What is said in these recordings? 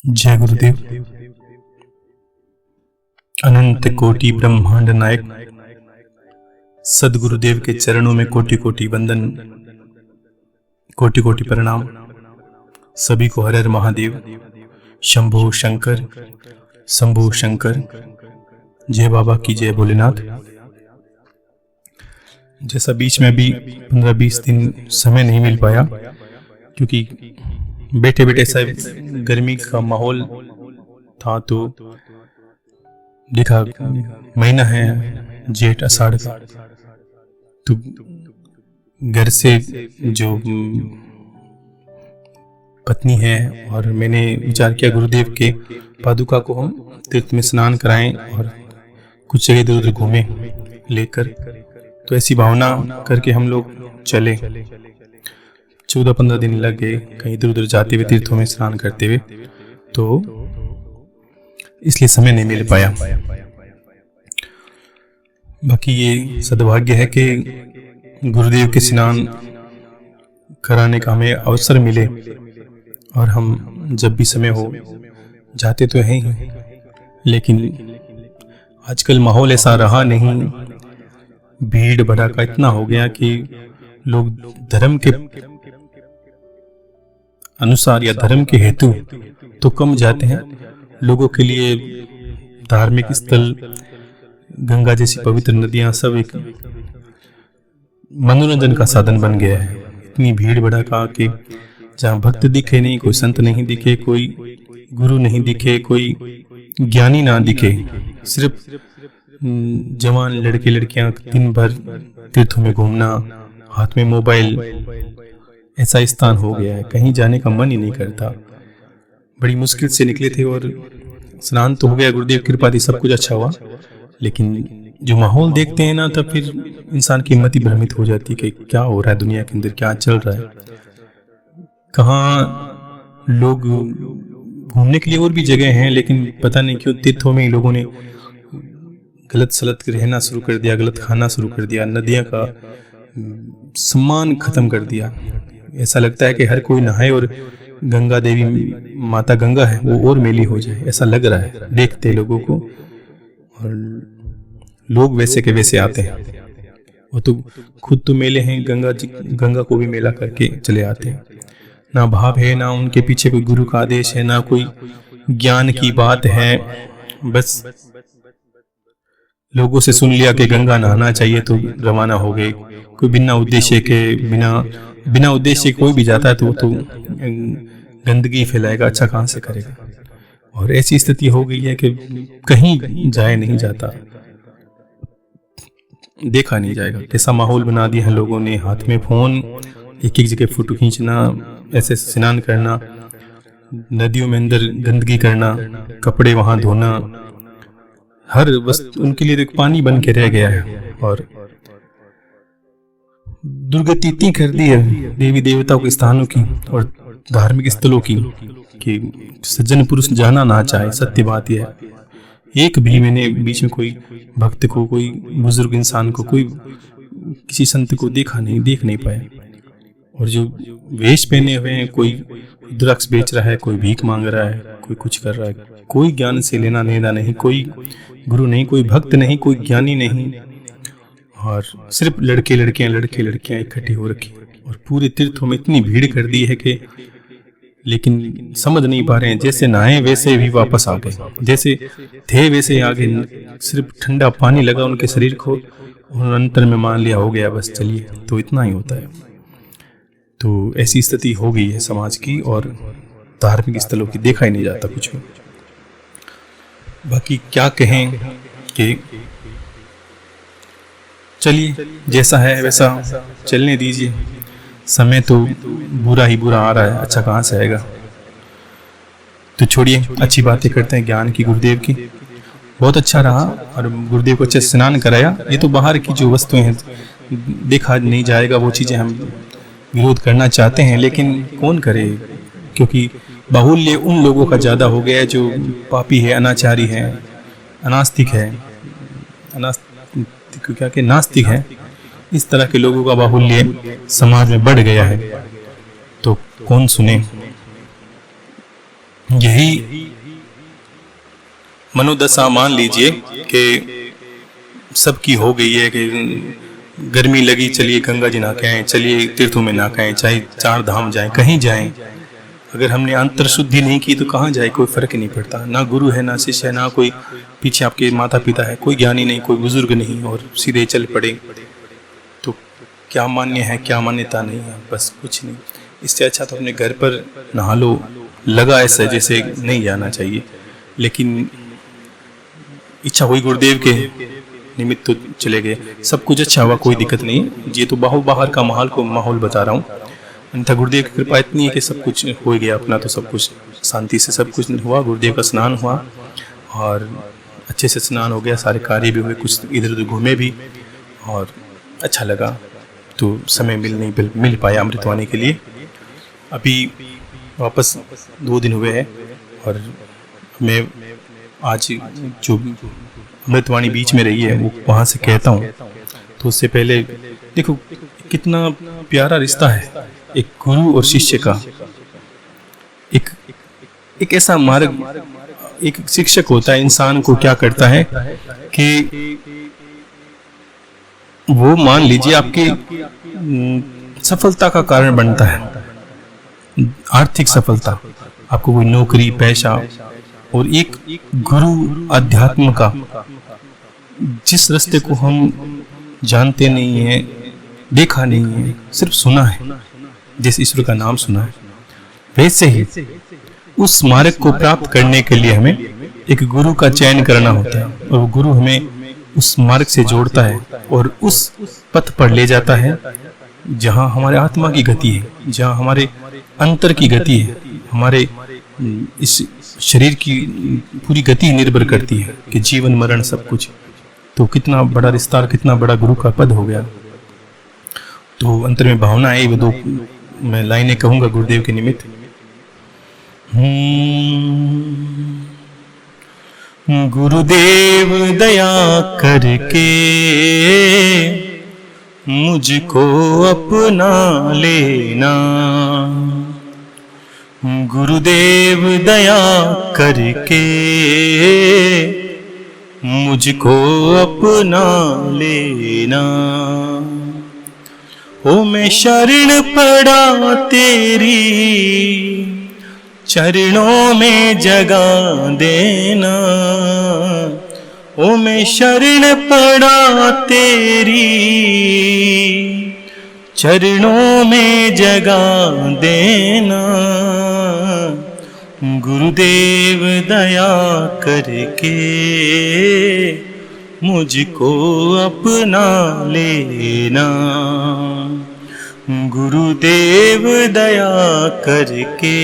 जय गुरुदेव। अनंत कोटि ब्रह्मांड नायक सदगुरुदेव के चरणों में कोटि कोटि वंदन, कोटि कोटि प्रणाम। सभी को हर हर महादेव, शंभो शंकर, शंभो शंकर। जय बाबा की जय भोलेनाथ। जैसा बीच में अभी 15-20 दिन समय नहीं मिल पाया, क्योंकि बैठे बैठे सब गर्मी का माहौल था, तो देखा महीना है जेठ आषाढ़ का, तो घर से जो पत्नी है और मैंने विचार किया गुरुदेव के पादुका को हम तीर्थ में स्नान कराएं और कुछ जगह इधर उधर घूमें लेकर। तो ऐसी भावना करके हम लोग चले। 14-15 दिन लग गए कहीं इधर उधर जाते हुए, तीर्थों में स्नान करते हुए, तो इसलिए समय नहीं मिल पाया। बाकी ये सद्भाग्य है कि गुरुदेव के स्नान कराने का हमें अवसर मिले, और हम जब भी समय हो जाते तो हैं ही, लेकिन आजकल माहौल ऐसा रहा नहीं। भीड़ भड़ाका इतना हो गया कि लोग धर्म के अनुसार या धर्म के हेतु तो कम जाते हैं। लोगों के लिए धार्मिक स्थल, गंगा जैसी पवित्र नदियां सब एक मनोरंजन का साधन बन गया है। इतनी भीड़ भड़ाका कि जहाँ भक्त दिखे नहीं, कोई संत नहीं दिखे, कोई गुरु नहीं दिखे, कोई ज्ञानी ना दिखे, सिर्फ जवान लड़के लड़कियां दिन भर तीर्थों में घूमना, हाथ में मोबाइल, ऐसा स्थान हो गया है। कहीं जाने का मन ही नहीं करता। बड़ी मुश्किल से निकले थे और स्नान तो हो गया, गुरुदेव कृपा थी, सब कुछ अच्छा हुआ, लेकिन जो माहौल देखते हैं ना, तब फिर इंसान की हिम्मत ही भ्रमित हो जाती है कि क्या हो रहा है दुनिया के अंदर, क्या चल रहा है। कहाँ लोग घूमने के लिए और भी जगह हैं, लेकिन पता नहीं क्यों तीर्थों में ही लोगों ने गलत सलत रहना शुरू कर दिया, गलत खाना शुरू कर दिया, नदियां का सम्मान खत्म कर दिया। ऐसा लगता है कि हर कोई नहाए और गंगा देवी माता गंगा है वो और मेली हो जाए, ऐसा लग रहा है देखते लोगों को। और लोग वैसे के वैसे आते हैं, वो तो खुद तो मेले हैं, गंगा को भी मेला करके चले आते हैं। ना भाव है, ना उनके पीछे कोई गुरु का आदेश है, ना कोई ज्ञान की बात है। बस लोगों से सुन लिया कि गंगा नहाना चाहिए तो रवाना हो गए। कोई बिना उद्देश्य के, बिना उद्देश्य कोई भी जाता है तो वो तो गंदगी फैलाएगा, अच्छा कहाँ से करेगा। और ऐसी स्थिति हो गई है कि कहीं जाए नहीं जाता, देखा नहीं जाएगा। कैसा माहौल बना दिया है लोगों ने, हाथ में फोन, एक एक जगह फोटो खींचना, ऐसे स्नान करना, नदियों में अंदर गंदगी करना, कपड़े वहां धोना, हर वस्तु उनके लिए एक पानी बन के रह गया है। और दुर्गति इतनी कर दी है देवी देवताओं के स्थानों की और धार्मिक स्थलों की कि सज्जन पुरुष जाना ना चाहे। सत्य बात यह है, एक भी मैंने बीच में कोई भक्त को, कोई बुजुर्ग इंसान को, कोई किसी संत को देखा नहीं, देख नहीं पाया। और जो वेश पहने हुए हैं, कोई ड्रग्स बेच रहा है, कोई भीख मांग रहा है, कोई कुछ कर रहा है, कोई ज्ञान से लेना देना नहीं, कोई गुरु नहीं, कोई भक्त नहीं, कोई ज्ञानी नहीं, और सिर्फ लड़के लड़कियां इकट्ठी हो रखी। और पूरे तीर्थों में इतनी भीड़ कर दी है कि लेकिन समझ नहीं पा रहे हैं। जैसे नहाए वैसे भी वापस आ गए, जैसे थे वैसे आ गए। सिर्फ ठंडा पानी लगा उनके शरीर को और अंतर में मान लिया हो गया, बस चलिए, तो इतना ही होता है। तो ऐसी स्थिति हो गई है समाज की, और धार्मिक स्थलों की देखा ही नहीं जाता कुछ भी। बाकी क्या कहें कि चलिए जैसा है वैसा चलने दीजिए। समय तो बुरा ही बुरा आ रहा है, अच्छा कहाँ से आएगा। तो छोड़िए, अच्छी बातें करते हैं ज्ञान की, गुरुदेव की। बहुत अच्छा रहा और गुरुदेव को अच्छे स्नान कराया। ये तो बाहर की जो वस्तुएं हैं, देखा नहीं जाएगा, वो चीज़ें हम विरोध करना चाहते हैं, लेकिन कौन करे, क्योंकि बाहुल्य उन लोगों का ज़्यादा हो गया है जो पापी है, अनाचारी है, अनास्तिक है, क्या कि नास्तिक है। इस तरह के लोगों का बाहुल्य समाज में बढ़ गया है, तो कौन सुने। यही मनोदशा मान लीजिए कि सबकी हो गई है कि गर्मी लगी, चलिए गंगा जी नहा के आए, चलिए तीर्थों में नहा के आए, चाहे 4 धाम जाएं, कहीं जाएं। अगर हमने अंतर शुद्धि नहीं की तो कहाँ जाए, कोई फर्क नहीं पड़ता। ना गुरु है, ना शिष्य है, ना कोई पीछे आपके माता पिता है, कोई ज्ञानी नहीं, कोई बुजुर्ग नहीं, और सीधे चल पड़े तो क्या मान्य है, क्या मान्यता नहीं है, बस कुछ नहीं। इससे अच्छा तो अपने घर पर नहा लो, लगा ऐसा जैसे नहीं जाना चाहिए। लेकिन इच्छा हुई गुरुदेव के निमित्त तो चले गए, सब कुछ अच्छा हुआ, कोई दिक्कत नहीं। ये तो बाहर का माहौल बता रहा हूँ। अन्यथा गुरुदेव की कृपा इतनी है कि सब कुछ हो गया अपना, तो सब कुछ शांति से सब कुछ हुआ। गुरुदेव का स्नान हुआ और अच्छे से स्नान हो गया, सारे कार्य भी हुए, कुछ इधर उधर घूमे भी और अच्छा लगा। तो समय मिल पाया अमृतवाणी के लिए। अभी वापस 2 दिन हुए हैं और मैं आज जो अमृतवाणी बीच में रही है वो वहाँ से कहता हूँ। तो उससे पहले देखो कितना प्यारा रिश्ता है एक गुरु और शिष्य का। एक ऐसा मार्ग, एक शिक्षक होता है, इंसान को क्या करता है कि वो मान लीजिए आपकी सफलता का कारण बनता है, आर्थिक सफलता, आपको कोई नौकरी, पैसा। और एक गुरु अध्यात्म का, जिस रास्ते को हम जानते नहीं है, देखा नहीं है, सिर्फ सुना है, जिस ईश्वर का नाम सुना है, वैसे ही उस मार्ग को प्राप्त करने के लिए हमें एक गुरु का चयन करना होता है। और वो गुरु हमें उस मार्ग से जोड़ता है और उस पथ पर ले जाता है जहाँ हमारे आत्मा की गति है, जहाँ हमारे अंतर की गति है, हमारे इस शरीर की पूरी गति निर्भर करती है कि जीवन मरण सब कुछ। तो कितना बड़ा रिश्ता, कितना बड़ा गुरु का पद हो गया। तो अंतर में भावना है, वो 2 मैं लाइनें कहूंगा गुरुदेव के निमित्त। गुरुदेव दया करके मुझको अपना लेना, गुरुदेव दया करके मुझको अपना लेना। ओ मैं शरण पड़ा तेरी चरणों में जगा देना, ओ मैं शरण पड़ा तेरी चरणों में जगा देना। गुरुदेव दया करके मुझको अपना लेना, गुरुदेव दया करके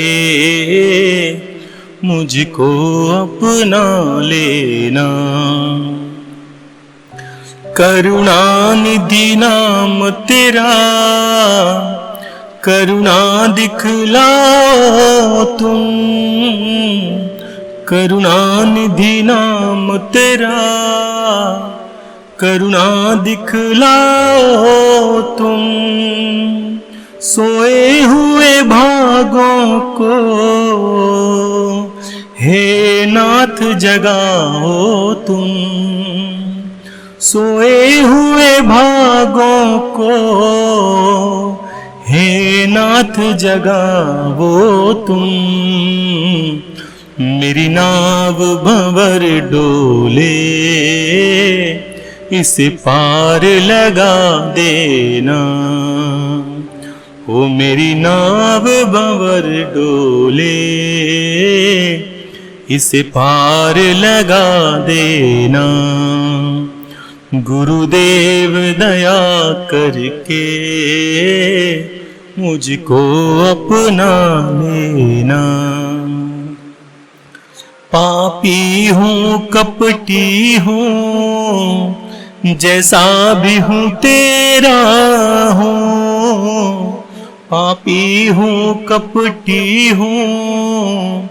मुझको अपना लेना। करुणानिधि नाम तेरा करुणा दिखलाओ तुम, करुणानिधि नाम तेरा करुणा दिखलाओ तुम। सोए हुए भागों को हे नाथ जगाओ तुम, सोए हुए भागों को हे नाथ जगाओ तुम। मेरी नाव भंवर डोले इसे पार लगा देना, ओ मेरी नाव भंवर डोले इसे पार लगा देना। गुरुदेव दया करके मुझको अपना लेना। पापी हूँ कपटी हूँ जैसा भी हूँ तेरा हूँ, पापी हूँ कपटी हूँ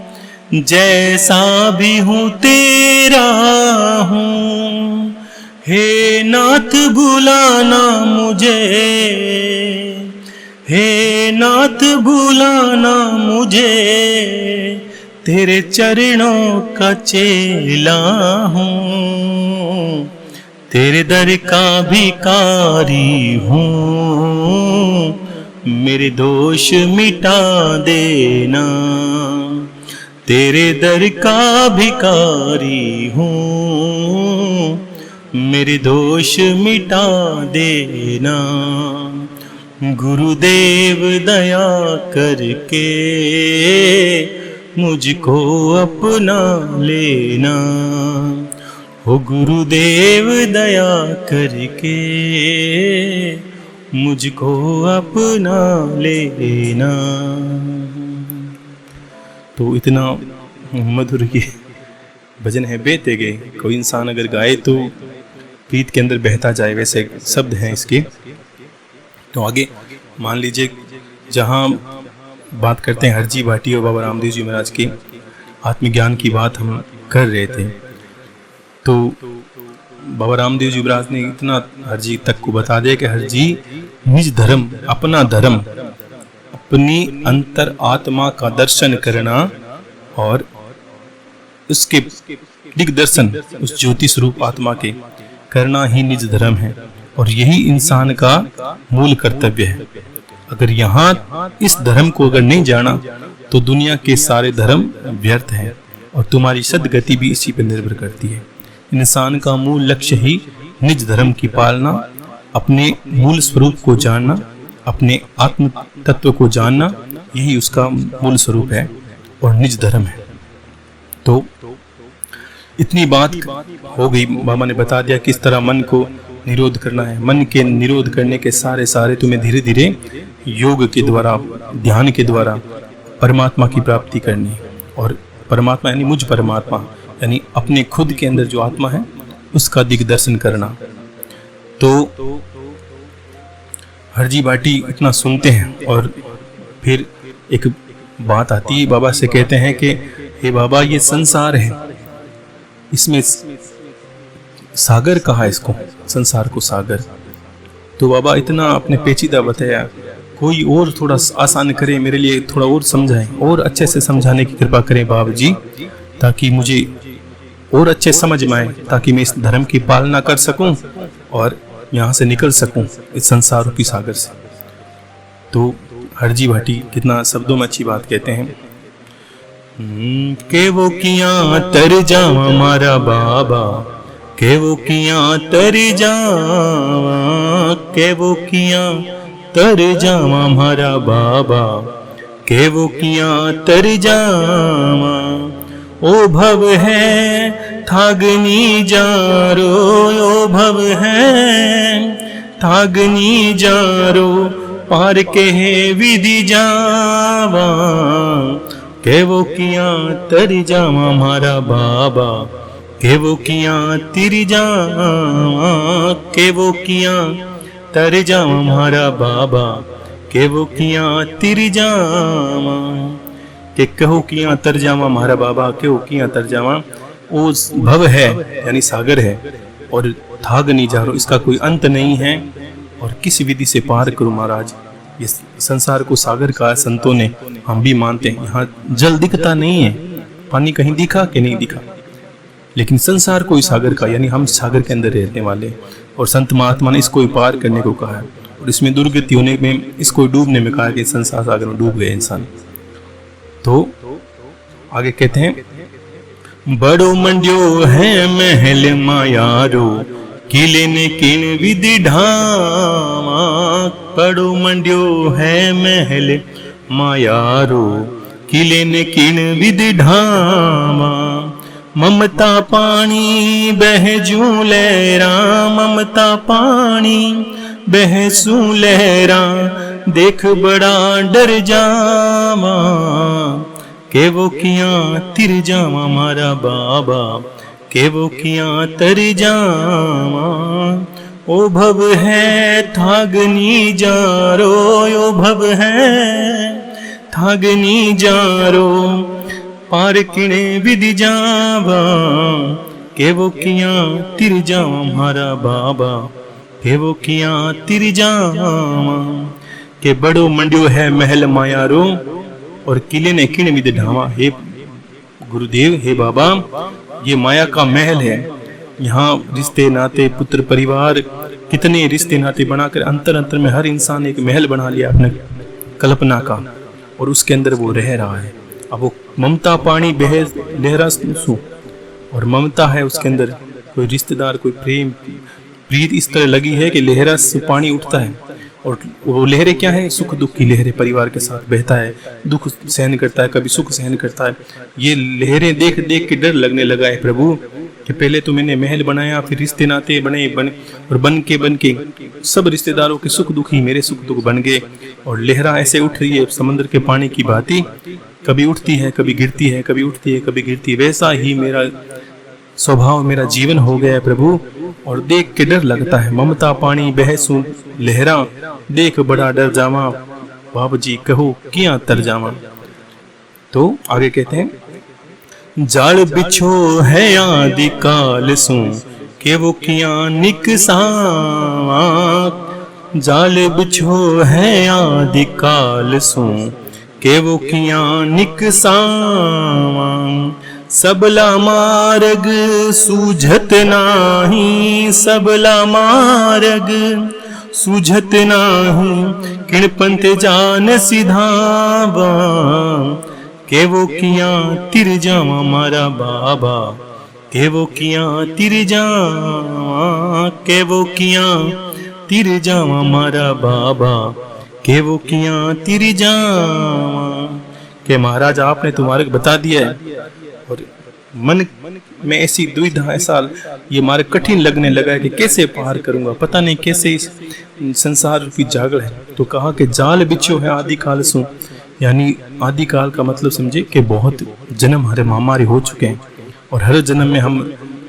जैसा भी हूँ तेरा हूँ। हे नाथ बुलाना मुझे, हे नाथ बुलाना मुझे, तेरे चरणों का चेला हूँ, तेरे दर का भिखारी हूँ, मेरे दोष मिटा देना। तेरे दर का भिखारी हूँ, मेरे दोष मिटा देना। गुरुदेव दया करके मुझको अपना लेना। हो गुरुदेव दया करके मुझको अपना लेना। तो इतना मधुर ये भजन है, बेते गए। कोई इंसान अगर गाए तो प्रीत के अंदर बहता जाए, वैसे शब्द हैं इसके। तो आगे मान लीजिए, जहाँ बात करते हैं हरजी भाटी और बाबा रामदेव जी महाराज की आत्मज्ञान की बात हम कर रहे थे, तो बाबा रामदेव जी महाराज ने इतना हरजी तक को बता दिया कि हरजी निज धर्म, अपना धर्म, अपनी अंतर आत्मा का दर्शन करना और उसके दिग्दर्शन उस ज्योति स्वरूप आत्मा के करना ही निज धर्म है, और यही इंसान का मूल कर्तव्य है। अगर यहाँ इस धर्म को अगर नहीं जाना तो दुनिया के सारे धर्म व्यर्थ हैं, और तुम्हारी सद्गति भी इसी पर निर्भर करती है। इंसान का मूल लक्ष्य ही निज धर्म की पालना, अपने मूल स्वरूप को जानना, अपने आत्म तत्व को जानना, यही उसका मूल स्वरूप है और निज धर्म है। तो इतनी बात हो गई, बाबा ने बता दिया किस तरह मन को निरोध करना है। मन के निरोध करने के सारे तुम्हें धीरे धीरे योग के द्वारा, ध्यान के द्वारा परमात्मा की प्राप्ति करनी। और परमात्मा यानी मुझ परमात्मा, यानी अपने खुद के अंदर जो आत्मा है उसका दिग्दर्शन करना। तो हरजी भाटी इतना सुनते हैं और फिर एक बात आती है, बाबा से कहते हैं कि हे बाबा, ये संसार है, इसमें सागर कहा इसको, संसार को सागर। तो बाबा इतना अपने पेचीदा बताया, कोई और थोड़ा आसान करे मेरे लिए, थोड़ा और समझाएं, और अच्छे से समझाने की कृपा करें बाबा जी, ताकि मुझे और अच्छे समझ में आए, ताकि मैं इस धर्म की पालना कर सकूं और यहाँ से निकल सकूं इस संसार की सागर से। तो हरजी भाटी कितना शब्दों में अच्छी बात कहते हैं के वो किया तर जावा मारा बाबा, के वो किया तर जावा, के वो किया तर जावा हमारा बाबा, के वो किया तर जावा। ओ भव है थागनी जारो, ओ भव है थागनी जारो, पार के विधि जावा, के वो किया तर जावा हमारा बाबा, के वो किया तिर जावा, के वो किया तर जावा हमारा बाबा, के वो किया तिर जावा। के कहो किया तर जावा हमारा बाबा, के वो किया तर जावा। वो भव है यानी सागर है, और थाग नहीं जा रो, इसका कोई अंत नहीं है, और किस विधि से पार करो महाराज। ये संसार को सागर का संतों ने, हम भी मानते हैं। यहाँ जल दिखता नहीं है, पानी कहीं दिखा कि नहीं दिखा, लेकिन संसार कोई सागर का, यानी हम सागर के अंदर रहने वाले। और संत महात्मा ने इसको पार करने को कहा है, और इसमें दुर्गति होने में, इसको डूबने में कहा कि संसार सागर में डूब गए इंसान। तो आगे कहते हैं बड़ो मंड्यो है महल मायारो, किले ने किन विधि ढावा, बड़ो मंड्यो है महल मायारो, किले ने किन विधि ढावा। ममता पानी बहजू लहरा, ममता पानी बहसू लहरा, देख बड़ा डर जावा, के वो किया तिर जावा हमारा बाबा, के वो किया तर जावा। ओ भव है थागनी जारो, ओ भव है थागनी जारो, पार किणे विधि जावा, के वो किया तिर जावा हमारा बाबा, के वो किया तिर जावा। के बड़ो मंड्यो है महल मायारो, और किले ने किण विधि ढावा। हे गुरुदेव, हे बाबा, ये माया का महल है। यहाँ रिश्ते नाते, पुत्र परिवार, कितने रिश्ते नाते बनाकर अंतर अंतर में हर इंसान एक महल बना लिया अपने कल्पना का, और उसके अंदर वो रह रहा है। अब वो ममता पानी बहे लहरा सु, और ममता है उसके अंदर, कोई रिश्तेदार, कोई प्रेम प्रीत इस तरह लगी है कि लहरा से पानी उठता है। और वो लहरें क्या है? सुख दुख की लहरें परिवार के साथ बहता है, दुख सहन करता है, कभी सुख सहन करता है। ये लहरें देख देख के डर लगने लगा है प्रभु, कि पहले तो मैंने महल बनाया, फिर रिश्ते नाते बन के सब रिश्तेदारों के सुख दुख ही मेरे सुख दुख बन गए। और लहरा ऐसे उठ रही है समंदर के पानी की भांति, कभी उठती है, कभी गिरती है, कभी उठती है, कभी गिरती है। वैसा ही मेरा स्वभाव, मेरा जीवन हो गया है प्रभु, और देख के डर लगता है। ममता पानी बह सु लहरा, देख बड़ा डर जावा, बाबू जी कहो किया तर जावा। तो आगे कहते हैं, जाल बिछो है आदि काल सु, के वो किया निकसावा। जाल बिछो है आदि काल सु, के वो किया निकसावा। सबला मार्ग सूझत नाही, सबला मार्ग सूझत नाही। किणपंथ जान सिधावा, के वो किया तिर जावा मारा बाबा। के वो किया तिर जावा, के वो किया तिर जावा मारा बाबा। के वो किया तिर जावा। के महाराज आपने तो मार्ग बता दिया है, और मन में ऐसी दुविधा, ऐसा ये मार्ग कठिन लगने लगा है कि कैसे पार करूंगा, पता नहीं कैसे इस संसार रूपी जागल है। तो कहा कि जाल बिछो है आदि काल सु, यानी आदि काल का मतलब समझे कि बहुत जन्म हमारे हो चुके हैं, और हर जन्म में हम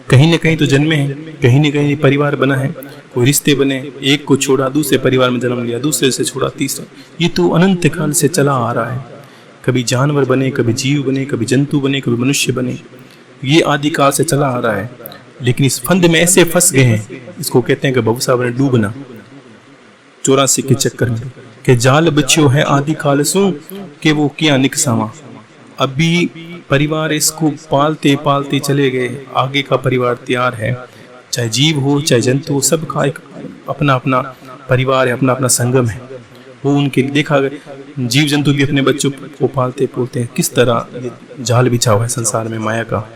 कहीं न कहीं तो जन्मे हैं, कहीं न कहीं परिवार बना है, कोई रिश्ते बने, एक को छोड़ा दूसरे परिवार में जन्म लिया, दूसरे से छोड़ा तीसरा। ये तो अनंत काल से चला आ रहा है। कभी जानवर बने, कभी जीव बने, कभी जंतु बने, कभी मनुष्य बने, ये आदिकाल से चला आ रहा है। लेकिन इस फंद में ऐसे फंस गए हैं, इसको कहते हैं कि भवसागर में डूबना, 84 के चक्कर में, कि जाल बिछो है आदिकाल सु, के वो किया निकसावा। अभी परिवार इसको पालते पालते चले गए, आगे का परिवार तैयार है, चाहे जीव हो चाहे जंतु हो, सबका एक अपना अपना परिवार है, अपना अपना संगम है। वो उनके देखा गया, जीव जंतु भी अपने बच्चों को पालते पोलते हैं। किस तरह ये जाल बिछा हुआ है संसार में माया का।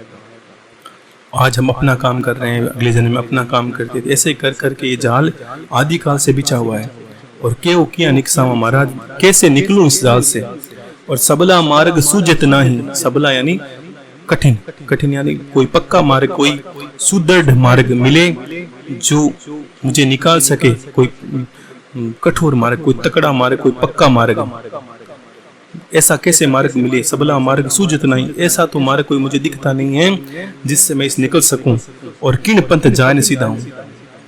आज हम अपना काम कर रहे हैं, अगले जन्म में अपना काम करते थे, ऐसे कर करके ये जाल आदिकाल से बिछा हुआ है। और क्यों किया निकसावा, महाराज कैसे निकलूं इस जाल से। और सबला मार्ग सूझत नाही, सबला यानी कठिन, कठिन यानी कोई पक्का मार्ग, कोई सुदृढ़ मार्ग मिले जो मुझे निकाल सके। कोई कठोर मार्ग, कोई तकड़ा मार्ग, कोई पक्का मार्ग, ऐसा कैसे मार्ग मिले। सबला मार्ग सूझत नहीं, ऐसा तो मार्ग कोई मुझे दिखता नहीं है जिससे मैं इस निकल सकूं। और किन पंथ जान सीधा हूं,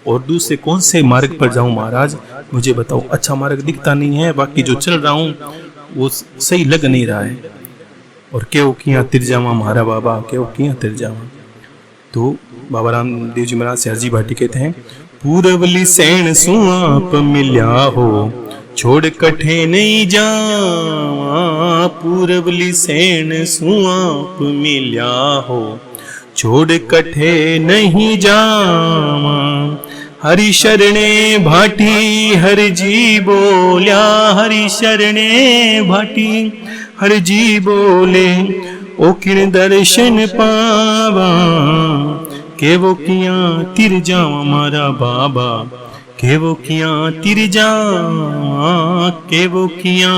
और दूसरे कौन से मार्ग पर जाऊं महाराज, मुझे बताओ। अच्छा मार्ग दिखता नहीं है, बाकी जो चल रहा हूं वो सही लग नहीं रहा है। और क्यों किया तिर जावा महारा बाबा, क्यों किया तिर जावा। तो बाबा रामदेव जी महाराज से हरजी भाटी कहते हैं, पूरवली सैन सुआप मिल्या हो, छोड़ कठे नहीं जावा। पूरवली सैन सुआप मिल्या हो, छोड़ कठे नहीं जावा। हरि शरणे भाटी हर जी बोल्या, हरि शरणे भाटी हर जी बोले। ओ किन दर्शन पावा, के वो किया तिर जावा मारा बाबा। के वो किया तिर जावा, के वो किया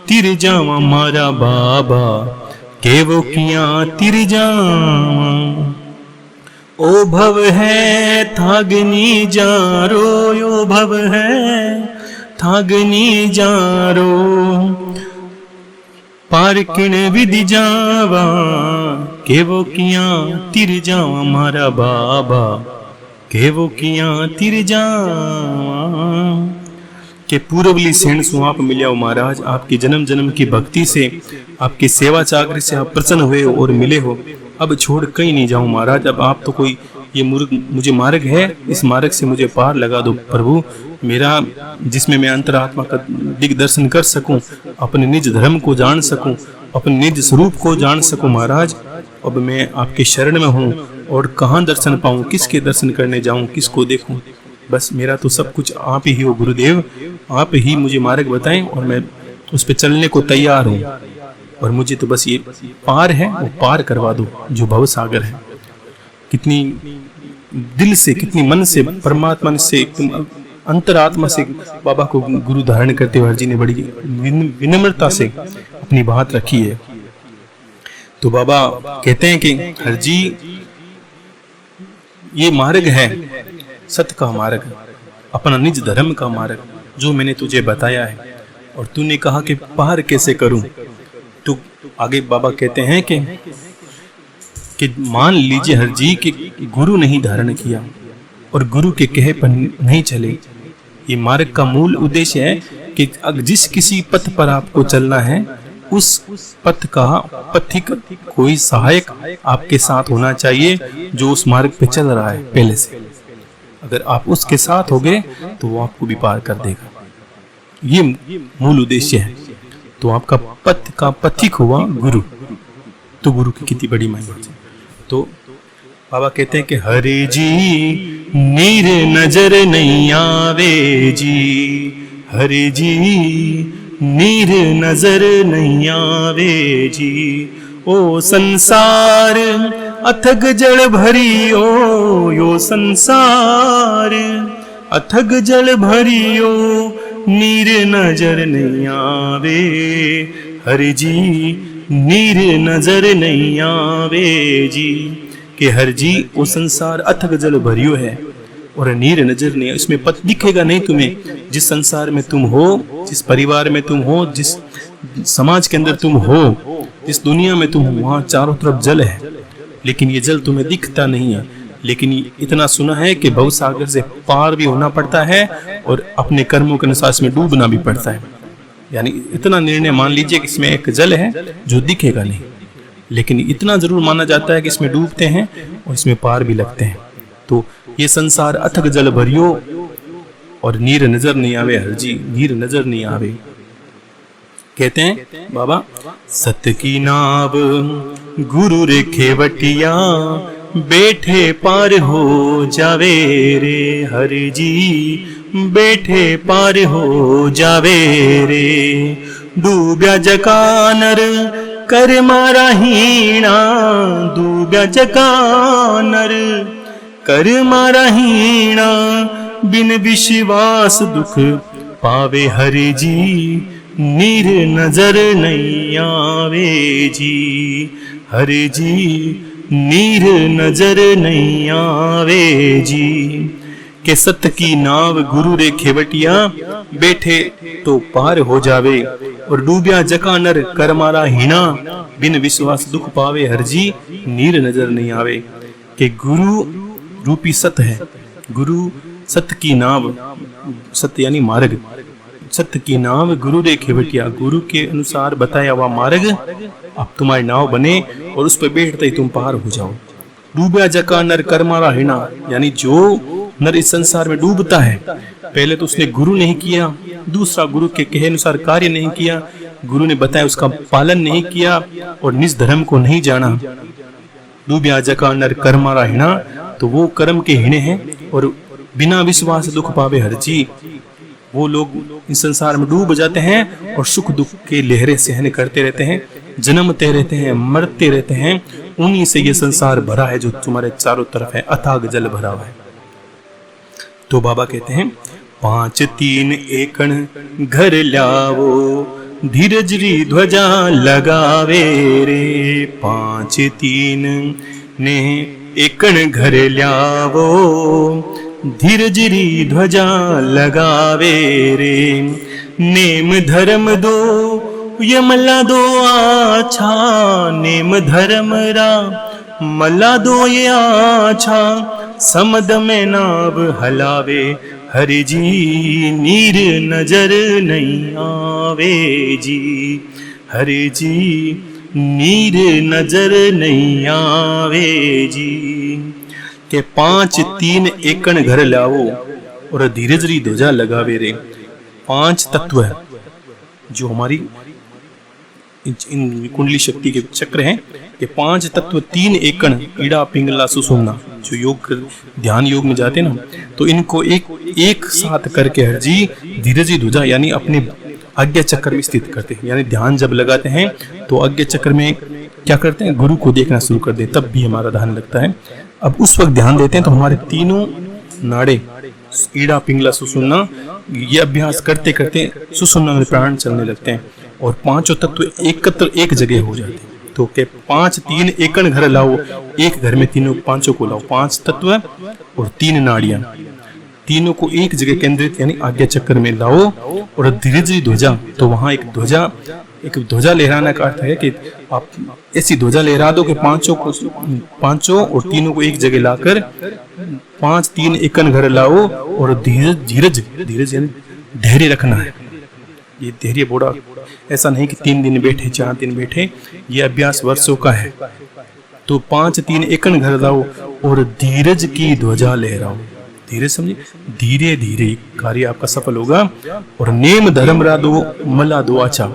तिर जावा मारा बाबा। के वो किया तिर जावा। ओ भव है थागनी जारो, ओ भव है थागनी जारो। पार किण विधि जावा, के वो किया तिर जावा मारा बाबा। के वो किया तिर जावा। के पूरवली सेण सु आप मिल्या हो महाराज, आपकी जन्म जन्म की भक्ति से, आपकी सेवा चाकरी से आप प्रसन्न हुए हो और मिले हो। अब छोड़ कहीं नहीं जाऊं महाराज, अब आप तो कोई ये मुझे मार्ग है, इस मार्ग से मुझे पार लगा दो प्रभु। मेरा जिसमें मैं अंतरात्मा का दिग्दर्शन कर सकूं, अपने निज धर्म को जान सकूं, अपने निज स्वरूप को जान सकूं महाराज। अब मैं आपके शरण में हूँ और कहाँ दर्शन पाऊं, किसके दर्शन करने जाऊं, किसको देखूं। बस मेरा तो सब कुछ आप ही हो गुरुदेव, आप ही मुझे मार्ग बताएं और मैं उस पर चलने को तैयार हूँ। और मुझे तो बस ये पार है, वो पार करवा दो जो भव सागर है। कितनी दिल से, कितनी मन से, परमात्मा से, अंतरात्मा से बाबा को गुरु धारण करते हुए हर जी ने बड़ी विनम्रता से अपनी बात रखी है। तो बाबा कहते हैं कि हर जी ये मार्ग है सत्य का मार्ग, अपना निज धर्म का मार्ग जो मैंने तुझे बताया है, और तूने कहा कि पार कैसे करूं। तो आगे बाबा कहते हैं कि मान लीजिए हर जी कि गुरु नहीं धारण किया और गुरु के कहे पर नहीं चले। ये मार्ग का मूल उद्देश्य है कि जिस किसी पथ पर आपको चलना है उस पथ का पथिक कोई सहायक आपके साथ होना चाहिए जो उस मार्ग पे चल रहा है पहले से। अगर आप उसके साथ हो गए तो वो आपको भी पार कर देगा। ये मूल उद्देश्य है। तो आपका पथ का पथिक हुआ गुरु। तो गुरु की कितनी बड़ी महिमा है। तो बाबा कहते हैं कि हरे जी नीर नजर नहीं आवे जी, हरे जी नीर नजर नहीं आवे जी। ओ संसार अथग जल भरियो, यो संसार अथग जल भरियो, नीर नजर नहीं आवे हरि जी, नीर नजर नहीं आवे जी। कि हर जी वो संसार अथक जल भरियो है और नीर नजर नहीं, इसमें पथ दिखेगा नहीं तुम्हें। जिस संसार में तुम हो, जिस परिवार में तुम हो, जिस समाज के अंदर तुम हो, जिस दुनिया में तुम हो, वहाँ चारों तरफ जल है, लेकिन ये जल तुम्हें दिखता नहीं है। लेकिन इतना सुना है कि भव सागर से पार भी होना पड़ता है और अपने कर्मों के अनुसार इसमें डूबना भी पड़ता है। यानी इतना निर्णय मान लीजिए कि इसमें एक जल है जो दिखेगा नहीं, लेकिन इतना जरूर माना जाता है कि इसमें डूबते हैं और इसमें पार भी लगते हैं। तो ये संसार अथक जल भरियो और नीर नजर नहीं आवे हर जी, नीर नजर नहीं आवे। कहते हैं बाबा सत्य की नाव गुरु रे खेवटिया, बैठे पार हो जावे रे हर जी, बैठे पार हो जावे रे। डूब्या जकानर कर मारा हीणा, डूब्या जकानर कर मारा हीणा, बिन विश्वास दुख पावे हरि जी, नीर नजर नहीं आवे जी हरि जी, नीर नजर नहीं आवे जी। के सत्य की नाव गुरु रे खेवटिया, बैठे तो पार हो जावे और डूबिया जकानर कर मारा हीना, बिन विश्वास दुख पावे हर जी, नीर नजर नहीं आवे। के गुरु रूपी सत्य है, गुरु सत्य की नाव, सत्य यानी मार्ग, सत्य की नाव गुरु रे खेवटिया, गुरु के अनुसार बताया हुआ मार्ग अब तुम्हारी नाव बने और उस पर बैठते ही तुम पार हो जाओ। डूबिया जका नर कर मारा हीना, यानी जो नर इस संसार में डूबता है, पहले तो उसने गुरु नहीं किया, दूसरा गुरु के कहे अनुसार कार्य नहीं किया, गुरु ने बताया उसका पालन नहीं किया और निज धर्म को नहीं जाना। डूबिया जका नर कर मारा हीना, तो वो कर्म के हीणे हैं और बिना विश्वास दुख पावे हर जी। वो लोग इस संसार में डूब जाते हैं और सुख दुख के लहरें सहन करते रहते हैं, जन्मते रहते हैं, मरते रहते हैं। उन्हीं से ये संसार भरा है जो तुम्हारे चारों तरफ है, अथाग जल भरा हुआ है। तो बाबा कहते हैं 5 3 एकण घर लावो, धीरज री ध्वजा लगावे रे। 5 3 ने एकण घर लावो, धीरज री ध्वजा लगावे रे। नेम धर्म दो ये मला दो आछा, नेम धर्म रा मला दो ये आछा, समद में नाव हलावे हरि जी, नीर नजर नहीं आवे जी हरि जी, नीर नजर नहीं आवे जी। के 5 3 एकण घर लावो और धीरज री ध्वजा लगावे रे। 5 तत्व है जो हमारी इन कुंडली शक्ति के चक्र हैं कि 5 तत्व 3 एकण ईड़ा पिंगला सुषुम्ना। जो योग ध्यान योग में जाते हैं ना, तो इनको एक साथ करके हर जी धीरज ध्वजा यानी अपने आज्ञा चक्र में स्थित करते हैं। यानी ध्यान जब लगाते हैं तो आज्ञा चक्र में क्या करते हैं, गुरु को देखना शुरू कर दे, तब भी हमारा ध्यान लगता है। अब उस वक्त ध्यान देते हैं तो हमारे तीनों नाड़े ईड़ा पिंगला सुषुम्ना, ये अभ्यास करते करते सुषुम्ना में प्राण चलने लगते हैं और 5 तत्व एकत्र एक जगह हो जाते हैं। तो के 5 3 एकण घर लाओ, एक घर में तीनों 5 को लाओ, 5 तत्व और 3 नाड़ियां, तीनों को एक जगह केंद्रित यानी आज्ञा चक्र में लाओ और धीरज ध्वजा। तो वहां एक ध्वजा लहराने का अर्थ है कि आप ऐसी ध्वजा लहरा दो कि 5 और तीनों को एक जगह लाकर 5 3 एकण घर लाओ और धीरज यानी धैर्य रखना है। ये धैर्य बड़ा ऐसा नहीं कि 3 दिन बैठे 4 दिन बैठे, ये अभ्यास वर्षों का है। तो 5 3 एकण घर लाओ और धीरज की ध्वजा लहराओ। धीरज समझे, धीरे धीरे कार्य आपका सफल होगा। और नेम धर्म रादो मला दो आचा,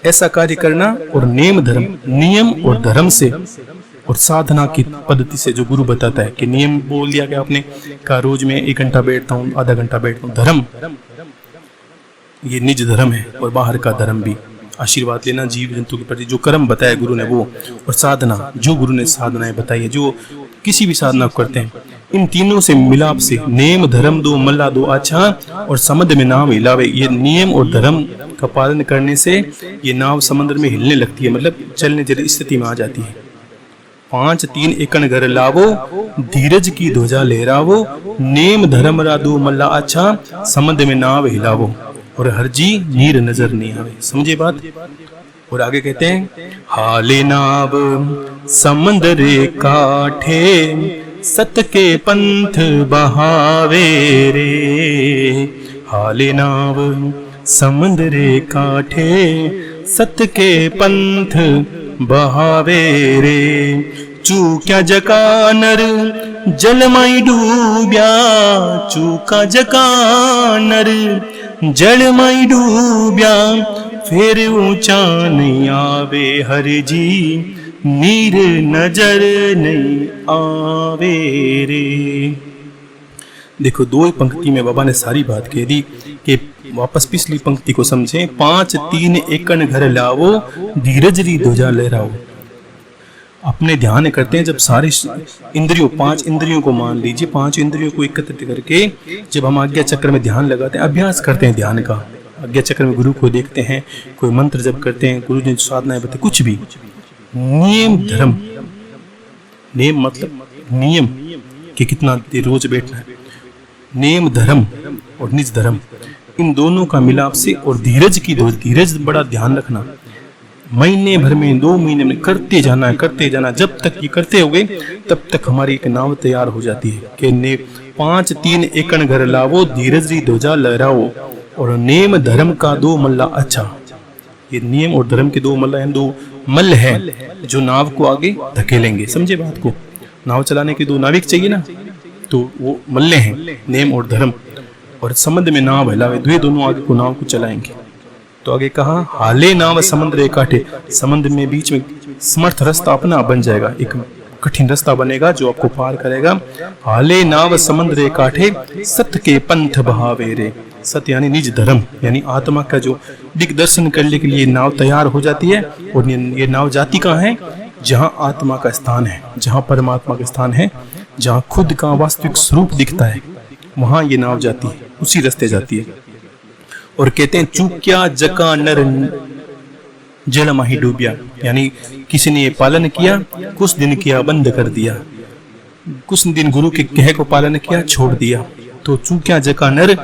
ऐसा कार्य करना और नेम धर्म नियम और धर्म से और साधना की पद्धति से जो गुरु बताता है कि नियम बोल दिया कि आपने का रोज में 1 घंटा बैठता हूँ, आधा घंटा बैठता हूँ। धर्म ये निज धर्म है और बाहर का धर्म भी, आशीर्वाद लेना जीव जंतु के प्रति जो कर्म बताया गुरु ने वो, और साधना जो गुरु ने साधनाएं बताई है, जो किसी भी साधना करते हैं, इन तीनों से मिलाप से नेम धर्म दो मल्ला दो अच्छा और समुद्र में नाव हिलावे। ये नियम और धर्म का पालन करने से ये नाव समुद्र में हिलने लगती है, मतलब चलने जैसी स्थिति में आ जाती है। 5 3 एकण घर लावो, धीरज की ध्वजा लहरावो, नेम धर्म रादो मल्ला अच्छा, समुद्र में नाव हिलावो और हर जी नीर नजर नहीं आवे। समझे बात। और आगे कहते हैं हाले नाव समंदरे काठे, सत के पंथ बहावे रे। हाले नाव समंदरे काठे, सत के पंथ बहावे रे। चूक्या जकानर जलमई डूब्या, चूका जकानर जलमई डूब्या, फिर ऊंचा नहीं आवे हर जी, नीर नजर नहीं आवे रे। देखो 2 पंक्ति में बाबा ने सारी बात कह दी कि वापस पिछली पंक्ति को समझें। 5 3 एकण घर लावो, धीरज री ध्वजा लहराओ। अपने ध्यान करते हैं जब सारे इंद्रियों 5 इंद्रियों को मान लीजिए, 5 इंद्रियों को एकत्रित करके जब हम आज्ञा चक्र में ध्यान लगाते हैं, अभ्यास करते हैं ध्यान का, आज्ञा चक्र में गुरु को देखते हैं, कोई मंत्र जब करते हैं, गुरु ने साधनाएं बताई, कुछ भी नियम धर्म, नियम मतलब नियम कि कितना देर रोज बैठना है, नियम धर्म और निज धर्म, इन दोनों का मिलाप से और धीरज की धीरज बड़ा ध्यान रखना। महीने भर में 2 महीने में करते जाना है, करते जाना। जब तक ये करते हो गए तब तक हमारी एक नाव तैयार हो जाती है कि 5 3 एकण घर लावो, धीरज री ध्वजा लहराओ और नेम धर्म का 2 मल्ला अच्छा। ये नियम और धर्म के 2 मल्ला हैं, 2 मल्ल हैं जो नाव को आगे धकेलेंगे। समझे बात को। नाव चलाने के 2 नाविक चाहिए ना, तो वो मल्ले हैं नेम और धर्म, और समुद्र में नाव हिलावे, वे दोनों आगे को नाव को चलाएंगे। तो आगे कहा हाले नाव समुद्र काटे, समुद्र में बीच में समर्थ रास्ता अपना बन जाएगा, एक कठिन रास्ता बनेगा जो आपको पार करेगा। हाले नाव समुद्र काटे, सत्य के पंथ बहावे रे। सत्य यानी निज धर्म यानी आत्मा का जो दिग्दर्शन करने के लिए नाव तैयार हो जाती है। और ये नाव जाती कहाँ है? जहाँ आत्मा का स्थान है, जहाँ परमात्मा का स्थान है, जहाँ खुद का वास्तविक स्वरूप दिखता है, वहां ये नाव जाती है, उसी रास्ते जाती है। और कहते हैं चूक्या जका नर जल माही डूबिया, यानी किसी ने ये पालन किया, कुछ दिन किया बंद कर दिया, कुछ दिन गुरु के कहे को पालन किया छोड़ दिया, तो चूक्या जका नर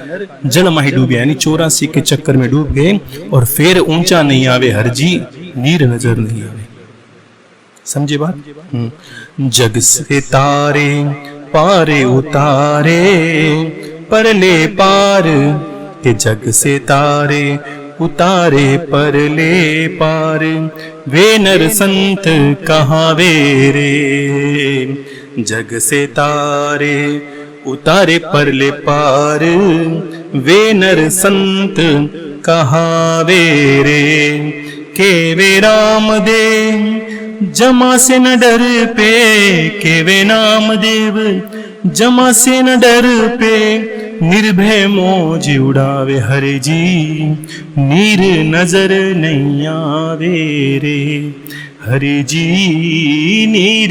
जल माही डूबिया यानी 84 के चक्कर में डूब गए और फिर ऊंचा नहीं आवे हरजी, नीर नजर नहीं आवे। समझे बात? जग से तारे पारे उतारे परले पार, के जग से तारे उतारे परले पार, वे नर संत कहावे रे। जग से तारे उतारे परले पार, वे नर संत कहावे रे। के वे रामदेव जमा से न डर पे, के वे नामदेव जमा से न डर पे, निर्भय मौज उड़ावे हरे जी, नीर नजर नहीं आवे रे, हरे जी नीर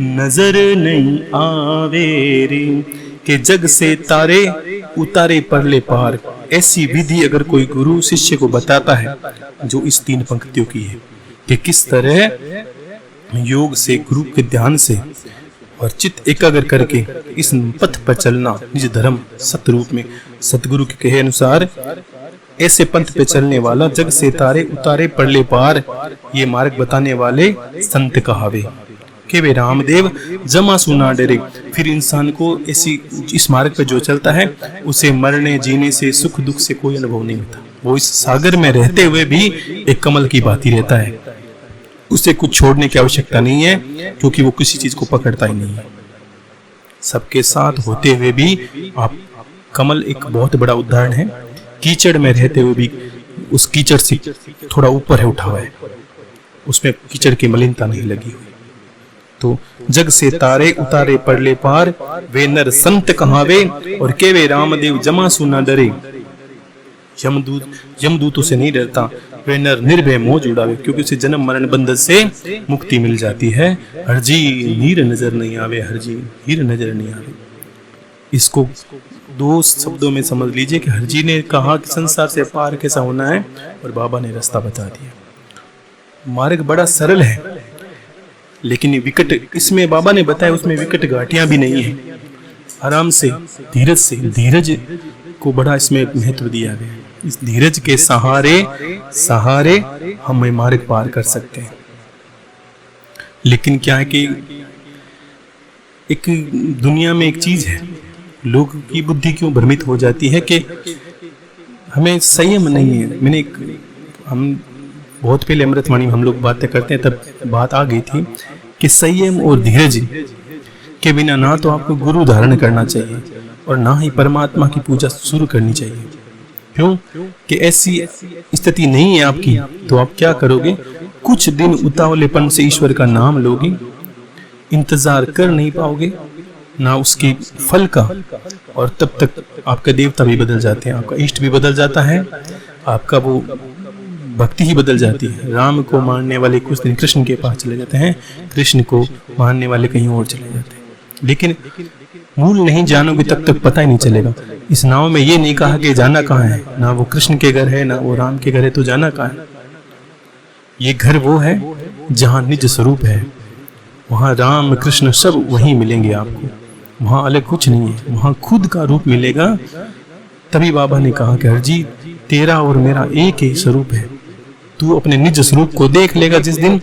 नजर नहीं आवे रे। के जग से तारे उतारे परले पार, ऐसी विधि अगर कोई गुरु शिष्य को बताता है जो इस 3 पंक्तियों की है कि किस तरह योग से, गुरु के ध्यान से और चित्त एकाग्र करके इस पथ पर चलना, निज धर्म सतरूप में सतगुरु के कहे अनुसार ऐसे पंथ पे चलने वाला जग से तारे उतारे परले पार, ये मार्ग बताने वाले संत कहावे। के वे रामदेव जमा सुना डरे, फिर इंसान को ऐसी इस मार्ग पे जो चलता है उसे मरने जीने से, सुख दुख से कोई अनुभव नहीं होता। वो इस सागर में रहते हुए भी एक कमल की भांति रहता है, उसे कुछ छोड़ने की आवश्यकता नहीं है, क्योंकि वो किसी चीज को पकड़ता ही नहीं है। सबके साथ होते हुए भी आप कमल एक बहुत बड़ा उदाहरण है। कीचड़ में रहते हुए भी उस कीचड़ से थोड़ा ऊपर है, उठा हुआ है, उसमें कीचड़ की मलिनता नहीं लगी हुई। तो जग से तारे उतारे परले पार, वे नर संत कहावे, और के वे रामदेव जमा सुना डरे। यमदूतों से नहीं डरता, वे नर निर्भय मौज उड़ावे, क्योंकि उसे जन्म मरण बंधन से मुक्ति मिल जाती है। हरजी नीर नजर नहीं आवे, हरजी नीर नजर नहीं आवे। इसको 2 शब्दों में समझ लीजिए कि हरजी ने कहा कि संसार से पार कैसा होना है, और बाबा ने रास्ता बता दिया। मार्ग बड़ा सरल है, लेकिन विकट, इसमें बाबा ने बताया उसमें विकट घाटियां भी नहीं है। आराम से, धीरज को बड़ा इसमें महत्व दिया गया है। इस धीरज के सहारे हम मार्ग पार कर सकते हैं। लेकिन क्या है कि एक दुनिया में एक चीज है, लोग की बुद्धि क्यों भ्रमित हो जाती है कि हमें संयम नहीं है। हम बहुत पहले अमृतवाणी में हम लोग बातें करते हैं, तब बात आ गई थी कि संयम और धीरज के बिना ना तो आपको गुरु धारण करना चाहिए और ना ही परमात्मा की पूजा शुरू करनी चाहिए। क्यों कि ऐसी स्थिति नहीं है आपकी, तो आप क्या करोगे? कुछ दिन उतावलेपन से ईश्वर का नाम लोगे, इंतजार कर नहीं पाओगे ना उसके फल का, और तब तक आपका देवता भी बदल जाते हैं, आपका इष्ट भी बदल जाता है, आपका वो भक्ति ही बदल जाती है। राम को मानने वाले कुछ दिन कृष्ण के पास चले जाते हैं, कृष्ण को मानने वाले कहीं और चले जाते हैं। लेकिन मूल नहीं जानोगे तब तक पता ही नहीं चलेगा। इस नाव में ये नहीं कहा कि जाना कहाँ है, ना वो कृष्ण के घर है ना वो राम के घर है, तो जाना कहाँ है? ये घर वो है जहाँ निज स्वरूप है, वहाँ राम कृष्ण सब वहीं मिलेंगे आपको, वहाँ अलग कुछ नहीं है, वहाँ खुद का रूप मिलेगा। तभी बाबा ने कहा कि हरजी तेरा और मेरा एक ही स्वरूप है, तू अपने निज स्वरूप को देख लेगा जिस दिन,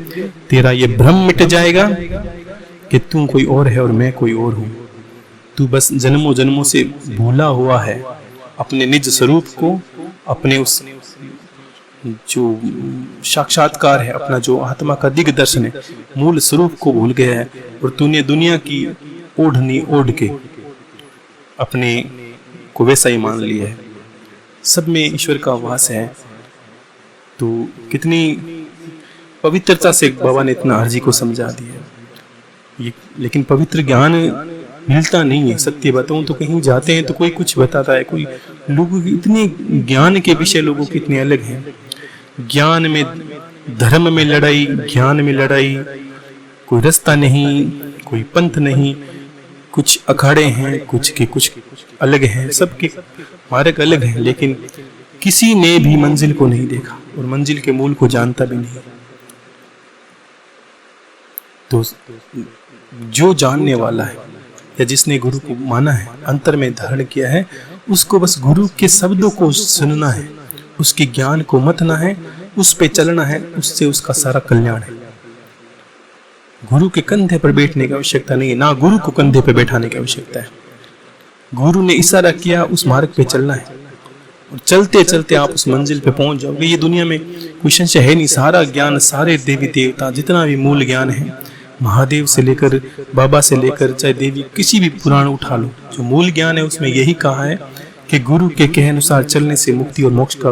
तेरा ये भ्रम मिट जाएगा कि तू कोई और है और मैं कोई और हूँ। तू बस जन्मों जन्मों से भूला हुआ है अपने निज स्वरूप को, अपने उस जो साक्षात्कार है, अपना जो आत्मा का दिग्दर्शन है, मूल स्वरूप को भूल गया है, और तूने दुनिया की ओढ़नी ओढ़ के अपने को वैसा ही मान लिया है। सब में ईश्वर का वास है। तो कितनी पवित्रता से बाबा ने इतना हरजी को समझा दिया। लेकिन पवित्र ज्ञान मिलता नहीं है। सत्य बताऊं तो कहीं जाते हैं तो कोई कुछ बताता है, कोई लोगों की इतने ज्ञान के विषय लोगों के इतने अलग हैं। ज्ञान में, धर्म में लड़ाई, ज्ञान में लड़ाई, कोई रास्ता नहीं, कोई पंथ नहीं, कुछ अखाड़े हैं, कुछ के कुछ अलग हैं, सबके मार्ग अलग हैं, लेकिन किसी ने भी मंजिल को नहीं देखा और मंजिल के मूल को जानता भी नहीं। तो जो जानने वाला है या जिसने गुरु को माना है, अंतर में धारण किया है, उसको बस गुरु के शब्दों को सुनना है, उसके ज्ञान को मतना है, उस पे चलना है, उससे उसका सारा कल्याण है। गुरु के कंधे पर बैठने की आवश्यकता नहीं है, ना गुरु को कंधे पर बैठाने की आवश्यकता है। गुरु ने इशारा किया, उस मार्ग पे चलना है और चलते चलते आप उस मंजिल पे पहुंच जाओगे। ये दुनिया में कोई संशय है नहीं, सारा ज्ञान, सारे देवी देवता, जितना भी मूल ज्ञान है, महादेव से लेकर बाबा से लेकर चाहे देवी, किसी भी पुराण उठा लो, जो मूल ज्ञान है उसमें यही कहा है कि गुरु के कहे अनुसार चलने से मुक्ति और मोक्ष का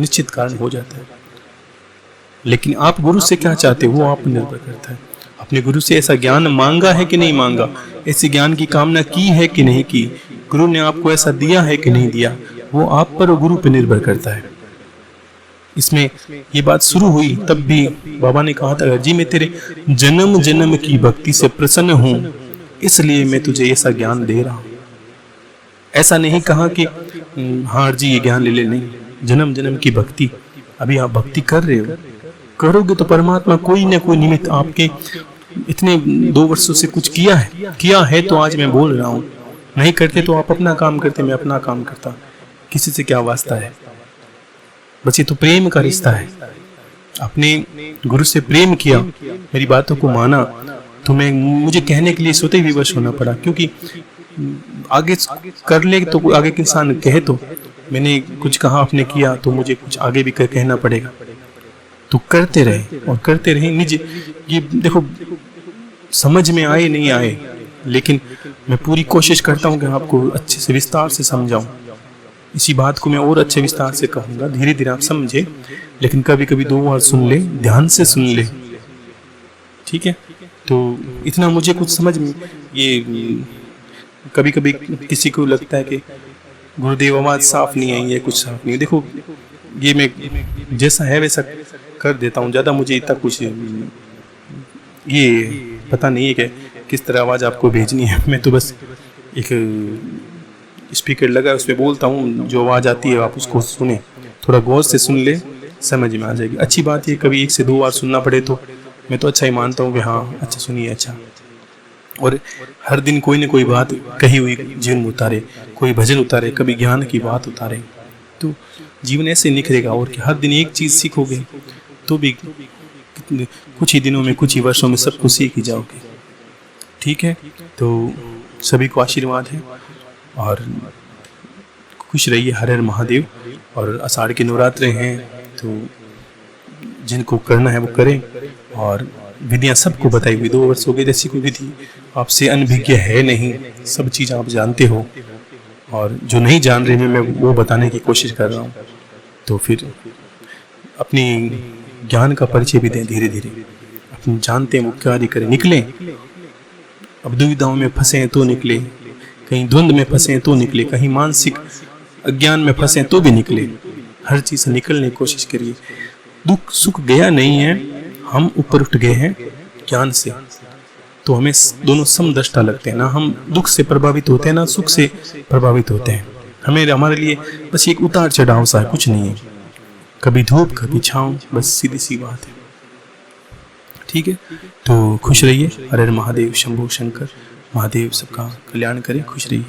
निश्चित कारण हो जाता है। लेकिन आप गुरु से क्या चाहते हो वो आप पर निर्भर करता है। अपने गुरु से ऐसा ज्ञान मांगा है कि नहीं मांगा, ऐसे ज्ञान की कामना की है कि नहीं की, गुरु ने आपको ऐसा दिया है कि नहीं दिया, वो आप पर और गुरु पर निर्भर करता है। इसमें ये बात शुरू हुई तब भी बाबा ने कहा था, जी मैं तेरे जन्म जन्म की भक्ति से प्रसन्न हूं, इसलिए मैं तुझे ऐसा ज्ञान दे रहा हूं। ऐसा नहीं कहा कि हाँ जी ये ज्ञान ले ले, नहीं, जन्म जन्म की भक्ति। अभी आप भक्ति कर रहे हो, करोगे तो परमात्मा कोई ना कोई निमित्त आपके इतने 2 वर्षों से कुछ किया है तो आज मैं बोल रहा हूँ। नहीं करते तो आप अपना काम करते, मैं अपना काम करता, किसी से क्या वास्ता है। बस ये तो प्रेम का रिश्ता है। अपने गुरु से प्रेम किया, मेरी बातों को माना, तो मुझे कहने के लिए स्वतः विवश होना पड़ा, क्योंकि आगे कर ले तो आगे के इंसान कहे तो मैंने कुछ कहा, आपने किया, तो मुझे कुछ आगे भी कहना पड़ेगा। तो करते रहे और करते रहे। निज ये देखो समझ में आए नहीं आए, लेकिन मैं पूरी कोशिश करता हूँ कि आपको अच्छे से विस्तार से समझाऊं। इसी बात को मैं और अच्छे विस्तार से कहूँगा, धीरे धीरे आप समझे, लेकिन कभी कभी 2 बार सुन ले, ध्यान से सुन ले, ठीक है। तो इतना मुझे कुछ समझ में, ये कभी कभी किसी को लगता है कि गुरुदेव आवाज साफ नहीं आई है, कुछ साफ नहीं है। देखो ये मैं जैसा है वैसा कर देता हूँ, ज़्यादा मुझे इतना कुछ ये पता नहीं है कि किस तरह आवाज़ आपको भेजनी है। मैं तो बस एक स्पीकर लगा उस पर बोलता हूँ, जो आवाज़ आती है आप उसको सुने, थोड़ा गौर से सुन ले, समझ में आ जाएगी। अच्छी बात है, कभी 1 से 2 बार सुनना पड़े तो मैं तो अच्छा ही मानता हूँ कि हाँ अच्छा सुनिए, अच्छा। और हर दिन कोई ना कोई बात कही हुई जीवन में उतारे, कोई भजन उतारे, कभी ज्ञान की बात उतारे, तो जीवन ऐसे निखरेगा। और कि हर दिन एक चीज़ सीखोगे तो भी कुछ ही दिनों में, कुछ ही वर्षों में सब कुछ सीख ही जाओगे, ठीक है। तो सभी को आशीर्वाद है और खुश रहिए। हर हर महादेव। और आषाढ़ के नवरात्रे हैं तो जिनको करना है वो करें। और विधियाँ सबको बताई हुई, 2 वर्ष हो गए, जैसी कोई विधि आपसे अनभिज्ञ है नहीं, सब चीज़ आप जानते हो। और जो नहीं जान रहे मैं वो बताने की कोशिश कर रहा हूँ। तो फिर अपनी ज्ञान का परिचय भी दें धीरे धीरे, अपनी जानते हैं वो कार्य करें, निकलें। अब दुविधाओं में फंसे हैं तो निकले, कहीं द्वंद्व में फंसे हैं तो निकले, कहीं मानसिक अज्ञान में फंसे हैं तो भी निकले। हर चीज़ से निकलने की कोशिश करिए। दुख सुख गया नहीं है, हम ऊपर उठ गए हैं ज्ञान से, तो हमें दोनों समदृष्टा लगते हैं ना। हम दुख से प्रभावित होते हैं ना सुख से प्रभावित होते हैं। हमारे लिए बस एक उतार चढ़ाव सा है, कुछ नहीं है, कभी धूप कभी छाँव, बस सीधी सी बात है, ठीक है। तो खुश रहिए। हर हर महादेव, शंभो शंकर। महादेव सबका कल्याण करे। खुश रहिए।